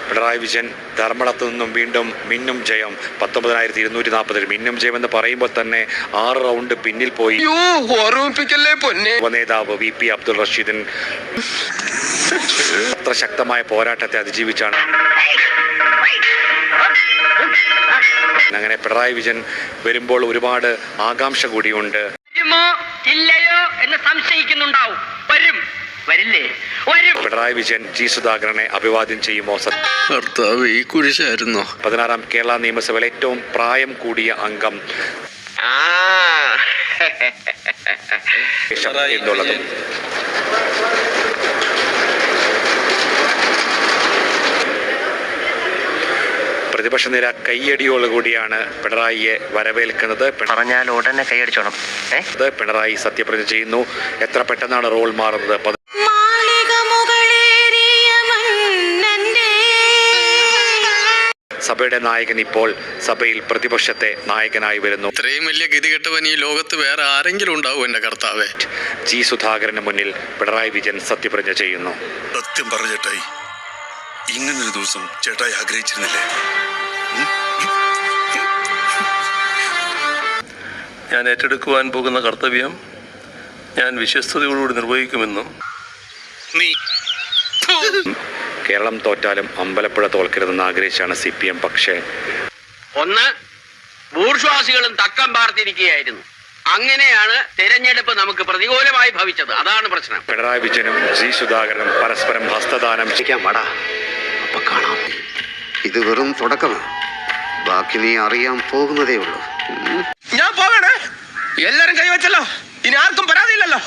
പിണറായി വിജയൻ ധർമ്മടത്തു നിന്നും വീണ്ടും മിന്നും ജയം 19,240 മിന്നും ജയം എന്ന് പറയുമ്പോൾ തന്നെ 6 റൗണ്ട് പിന്നിൽ പോയി. നേതാവ് VP അബ്ദുൾ റഷീദൻ അത്ര ശക്തമായ പോരാട്ടത്തെ അതിജീവിച്ചാണ്. അങ്ങനെ പിണറായി വിജയൻ വരുമ്പോൾ ഒരുപാട് ആകാംക്ഷ കൂടിയുണ്ട്. ഇല്ലയോ എന്ന് സംശയിക്കുന്നുണ്ടാവും. വരില്ലേ? പിണറായി വിജയൻ G. സുധാകരനെ അഭിവാദ്യം ചെയ്യുമോ? 16ാം കേരള നിയമസഭയിലെ ഏറ്റവും പ്രായം കൂടിയ അംഗം എന്നുള്ളതും പ്രതിപക്ഷ നിര കയ്യടിയോടുകൂടിയാണ് പിണറായിയെ വരവേൽക്കുന്നത്. പറഞ്ഞാൽ ഉടനെ കൈയടിച്ചോണം. പിണറായി സത്യപ്രതിജ്ഞ ചെയ്യുന്നു. എത്ര പെട്ടെന്നാണ് റോൾ മാറുന്നത്. സഭയുടെ നായകൻ ഇപ്പോൾ സഭയിൽ പ്രതിപക്ഷത്തെ നായകനായി വരുന്നു. ഇത്രയും വലിയ ഗതികെട്ടവൻ ഈ ലോകത്ത് വേറെ ആരെങ്കിലും ഉണ്ടാവും എന്റെ കർത്താവേ? G. സുധാകരന് മുന്നിൽ പിണറായി വിജയൻ സത്യപ്രതിജ്ഞ ചെയ്യുന്നു. സത്യം പറഞ്ഞു ചേട്ടായി, ഇങ്ങനൊരു ദിവസം ചേട്ടായി ആഗ്രഹിച്ചിരുന്നില്ലേ? ഞാൻ ഏറ്റെടുക്കുവാൻ പോകുന്ന കർത്തവ്യം ഞാൻ വിശ്വസ്തയോടുകൂടി നിർവഹിക്കുമെന്നും കേരളം തോറ്റാലും അമ്പലപ്പുഴ തോൽക്കരുതെന്ന് ആഗ്രഹിച്ചാണ് CPM. പക്ഷേ ഒന്ന്, ബൂർഷ്വാസികളും തക്കം പാർത്തിരിക്കുകയായിരുന്നു. അങ്ങനെയാണ് തെരഞ്ഞെടുപ്പ് നമുക്ക് പ്രതികൂലമായി ഭവിച്ചത്. അതാണ് പ്രശ്നം. പിണറായി വിജയനും G. സുധാകരനും പരസ്പരം ഹസ്തദാനം കാണാം. ഇത് വെറും തുടക്കമാണ്. ബാക്കി നീ അറിയാൻ പോകുന്നതേ ഉള്ളൂ. ഞാൻ പോകണേ. എല്ലാരും കൈവച്ചല്ലോ. ഇനി ആർക്കും പരാതിയില്ലല്ലോ.